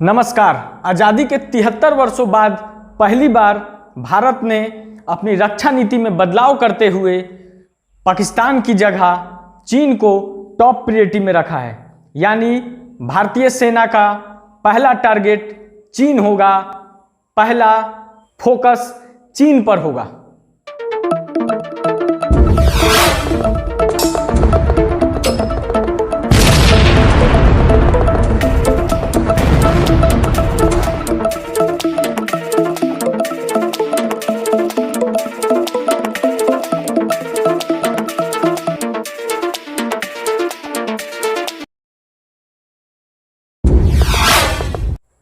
नमस्कार। आज़ादी के 73 वर्षों बाद पहली बार भारत ने अपनी रक्षा नीति में बदलाव करते हुए पाकिस्तान की जगह चीन को टॉप प्रायोरिटी में रखा है। यानी भारतीय सेना का पहला टारगेट चीन होगा, पहला फोकस चीन पर होगा।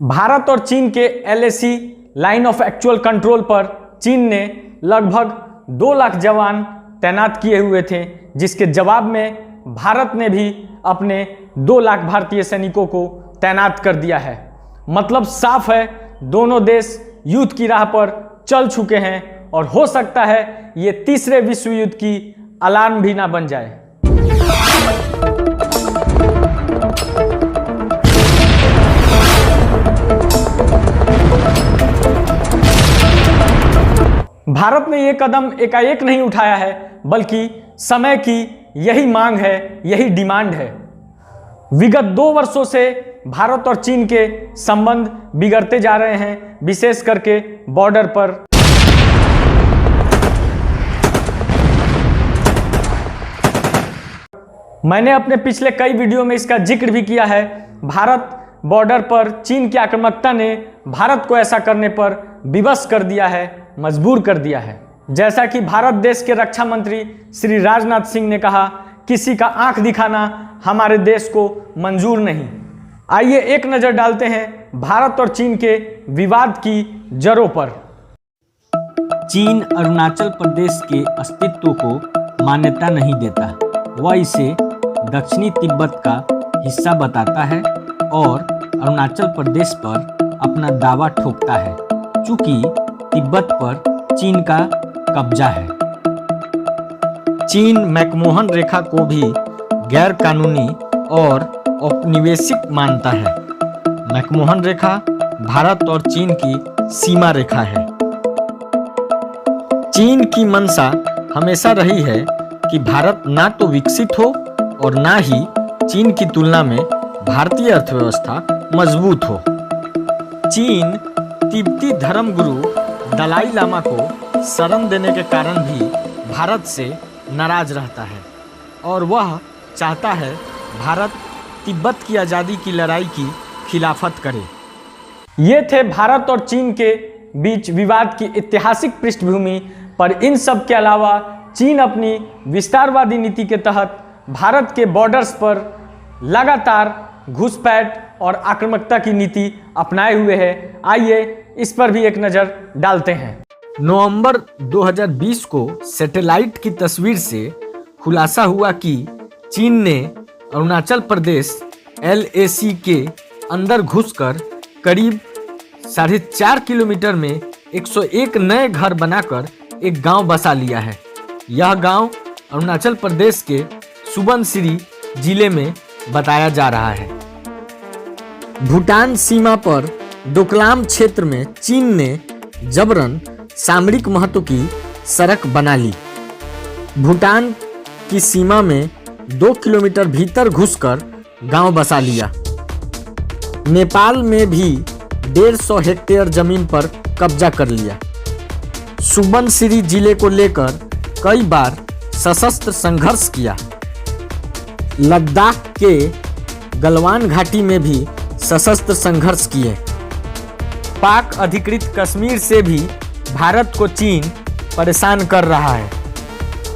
भारत और चीन के LAC line of actual control पर चीन ने लगभग 2 लाख जवान तैनात किए हुए थे, जिसके जवाब में भारत ने भी अपने 2 लाख भारतीय सैनिकों को तैनात कर दिया है। मतलब साफ है, दोनों देश युद्ध की राह पर चल चुके हैं और हो सकता है ये तीसरे विश्व युद्ध की अलार्म भी ना बन जाए। भारत ने यह कदम एकाएक नहीं उठाया है, बल्कि समय की यही मांग है, यही डिमांड है। विगत 2 वर्षों से भारत और चीन के संबंध बिगड़ते जा रहे हैं, विशेष करके बॉर्डर पर। मैंने अपने पिछले कई वीडियो में इसका जिक्र भी किया है। भारत बॉर्डर पर चीन की आक्रामकता ने भारत को ऐसा करने पर विवश कर दिया है, मजबूर कर दिया है। जैसा कि भारत देश के रक्षा मंत्री श्री राजनाथ सिंह ने कहा, किसी का आंख दिखाना हमारे देश को मंजूर नहीं। आइए एक नजर डालते हैं भारत और चीन के विवाद की जड़ों पर। चीन अरुणाचल प्रदेश के अस्तित्व को मान्यता नहीं देता। वह इसे दक्षिणी तिब्बत का हिस्सा बताता है और अरुणाचल प्रदेश पर अपना दावा ठोकता है, चूंकि तिब्बत पर चीन का कब्जा है। चीन मैकमोहन रेखा को भी गैर कानूनी और औपनिवेशिक मानता है। मैकमोहन रेखा भारत और चीन की सीमा रेखा है। चीन की मंशा हमेशा रही है कि भारत ना तो विकसित हो और ना ही चीन की तुलना में भारतीय अर्थव्यवस्था मजबूत हो। चीन तिब्बती धर्मगुरु दलाई लामा को शरण देने के कारण भी भारत से नाराज रहता है और वह चाहता है भारत तिब्बत की आज़ादी की लड़ाई की खिलाफत करे। ये थे भारत और चीन के बीच विवाद की ऐतिहासिक पृष्ठभूमि। पर इन सब के अलावा चीन अपनी विस्तारवादी नीति के तहत भारत के बॉर्डर्स पर लगातार घुसपैठ और आक्रामकता की नीति अपनाए हुए है। आइए इस पर भी एक नज़र डालते हैं। नवंबर 2020 को सैटेलाइट की तस्वीर से खुलासा हुआ कि चीन ने अरुणाचल प्रदेश LAC के अंदर घुसकर करीब 4.5 किलोमीटर में 101 नए घर बनाकर एक गांव बसा लिया है। यह गांव अरुणाचल प्रदेश के सुबनसिरी जिले में बताया जा रहा है। भूटान सीमा पर डोकलाम क्षेत्र में चीन ने जबरन सामरिक महत्व की सड़क बना ली। भूटान की सीमा में 2 किलोमीटर भीतर घुसकर गांव बसा लिया। नेपाल में भी 150 हेक्टेयर जमीन पर कब्जा कर लिया। सुबनसिरी जिले को लेकर कई बार सशस्त्र संघर्ष किया। लद्दाख के गलवान घाटी में भी सशस्त्र संघर्ष किए। पाक अधिकृत कश्मीर से भी भारत को चीन परेशान कर रहा है।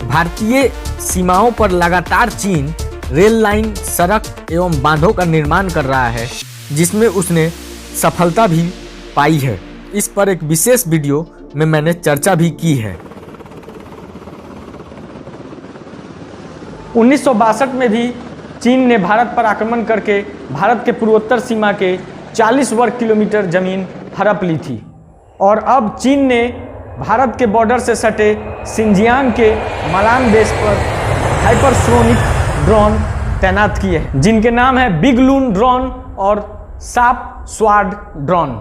भारतीय सीमाओं पर लगातार चीन रेल लाइन, सड़क एवं बांधों का निर्माण कर रहा है, जिसमें उसने सफलता भी पाई है। इस पर एक विशेष वीडियो में मैंने चर्चा भी की है। 1962 में भी चीन ने भारत पर आक्रमण करके भारत के पूर्वोत्तर सीमा के 40 वर्ग किलोमीटर जमीन हड़प ली थी। और अब चीन ने भारत के बॉर्डर से सटे सिंजियांग के मलान बेस पर हाइपरसोनिक ड्रोन तैनात किए हैं, जिनके नाम है बिग लून ड्रोन और साप स्क्वाड्रॉन।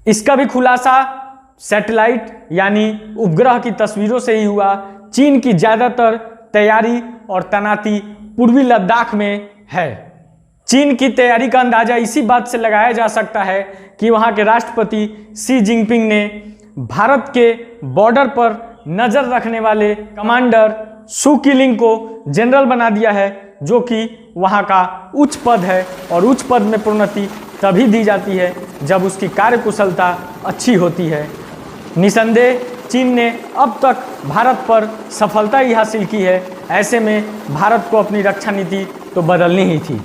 इसका भी खुलासा सैटेलाइट यानी उपग्रह की तस्वीरों से ही हुआ। चीन की ज़्यादातर तैयारी और तैनाती पूर्वी लद्दाख में है। चीन की तैयारी का अंदाजा इसी बात से लगाया जा सकता है कि वहां के राष्ट्रपति शी जिनपिंग ने भारत के बॉर्डर पर नजर रखने वाले कमांडर सू किलिंग को जनरल बना दिया है, जो कि वहां का उच्च पद है और उच्च पद में प्रोन्नति तभी दी जाती है जब उसकी कार्यकुशलता अच्छी होती है। निसंदेह चीन ने अब तक भारत पर सफलता ही हासिल की है। ऐसे में भारत को अपनी रक्षा नीति तो बदलनी ही थी।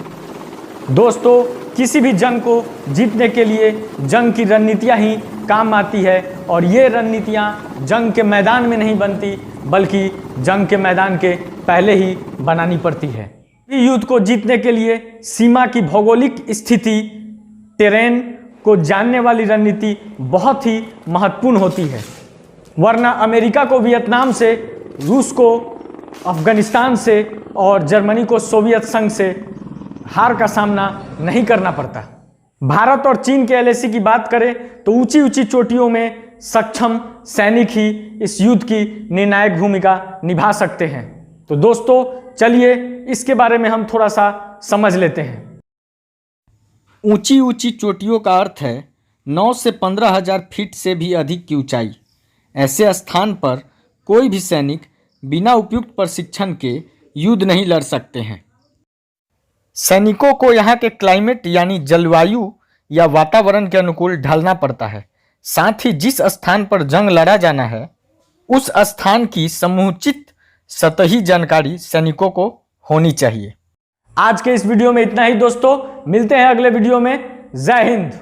दोस्तों, किसी भी जंग को जीतने के लिए जंग की रणनीतियाँ ही काम आती है और ये रणनीतियाँ जंग के मैदान में नहीं बनती बल्कि जंग के मैदान के पहले ही बनानी पड़ती है। युद्ध को जीतने के लिए सीमा की भौगोलिक स्थिति, टेरेन को जानने वाली रणनीति बहुत ही महत्वपूर्ण होती है, वरना अमेरिका को वियतनाम से, रूस को अफगानिस्तान से और जर्मनी को सोवियत संघ से हार का सामना नहीं करना पड़ता। भारत और चीन के एलएसी की बात करें तो ऊंची ऊंची चोटियों में सक्षम सैनिक ही इस युद्ध की निर्णायक भूमिका निभा सकते हैं। तो दोस्तों, चलिए इसके बारे में हम थोड़ा सा समझ लेते हैं। ऊंची ऊंची चोटियों का अर्थ है 9 से 15,000 फीट से भी अधिक की ऊंचाई। ऐसे स्थान पर कोई भी सैनिक बिना उपयुक्त प्रशिक्षण के युद्ध नहीं लड़ सकते हैं। सैनिकों को यहाँ के क्लाइमेट यानी जलवायु या वातावरण के अनुकूल ढलना पड़ता है। साथ ही जिस स्थान पर जंग लड़ा जाना है उस स्थान की समुचित सतही जानकारी सैनिकों को होनी चाहिए। आज के इस वीडियो में इतना ही दोस्तों, मिलते हैं अगले वीडियो में। जय हिंद।